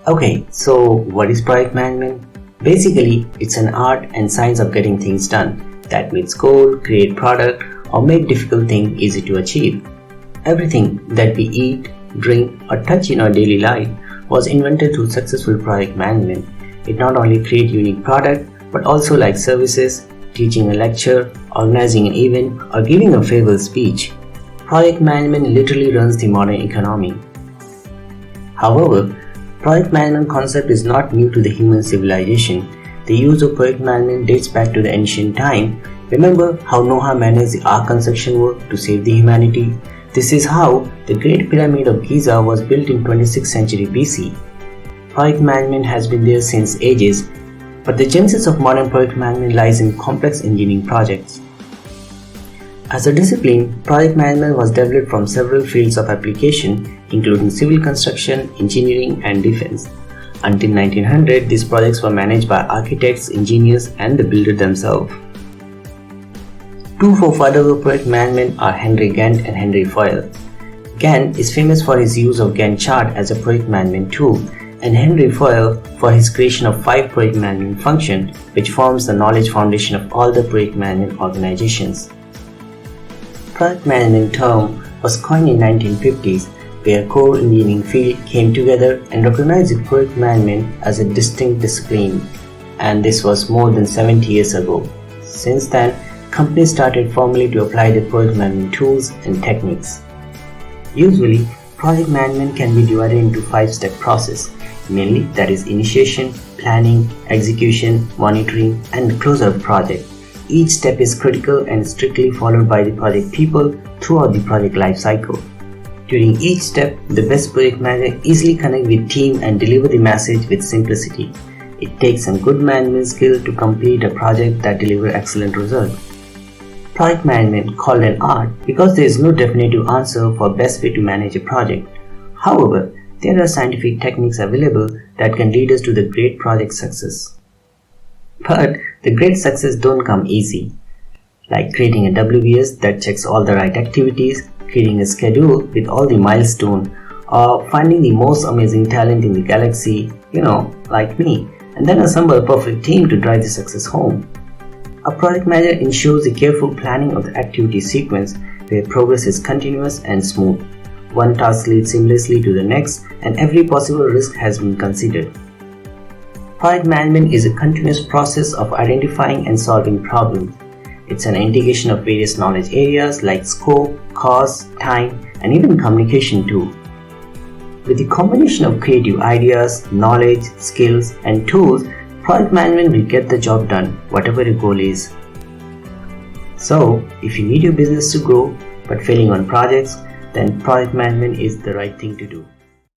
Okay, so what is project management? Basically, it's an art and science of getting things done that meets goal, create product, or make difficult things easy to achieve. Everything that we eat, drink, or touch in our daily life was invented through successful project management. It not only creates unique product, but also like services, teaching a lecture, organizing an event, or giving a farewell speech. Project management literally runs the modern economy. However, project management concept is not new to the human civilization. The use of project management dates back to the ancient time. Remember how Noah managed the ark construction work to save the humanity? This is how the Great Pyramid of Giza was built in 26th century BC. Project management has been there since ages, but the genesis of modern project management lies in complex engineering projects. As a discipline, project management was developed from several fields of application, including civil construction, engineering, and defense. Until 1900, these projects were managed by architects, engineers, and the builder themselves. Two forefathers of project management are Henry Gantt and Henry Fayol. Gantt is famous for his use of Gantt chart as a project management tool, and Henry Fayol for his creation of 5 project management functions, which forms the knowledge foundation of all the project management organizations. Project management term was coined in 1950s, where core engineering field came together and recognized project management as a distinct discipline, and this was more than 70 years ago. Since then, companies started formally to apply the project management tools and techniques. Usually, project management can be divided into 5-step process, mainly that is initiation, planning, execution, monitoring, and closure of project. Each step is critical and strictly followed by the project people throughout the project life cycle. During each step, the best project manager easily connect with team and deliver the message with simplicity. It takes some good management skill to complete a project that delivers excellent results. Project management called an art because there is no definitive answer for best way to manage a project. However, there are scientific techniques available that can lead us to the great project success. But the great success don't come easy, like creating a WBS that checks all the right activities, creating a schedule with all the milestones, or finding the most amazing talent in the galaxy, like me, and then assemble a perfect team to drive the success home. A project manager ensures the careful planning of the activity sequence where progress is continuous and smooth. One task leads seamlessly to the next and every possible risk has been considered. Project management is a continuous process of identifying and solving problems. It's an integration of various knowledge areas like scope, cost, time, and even communication too. With the combination of creative ideas, knowledge, skills, and tools, project management will get the job done, whatever your goal is. So, if you need your business to grow but failing on projects, then project management is the right thing to do.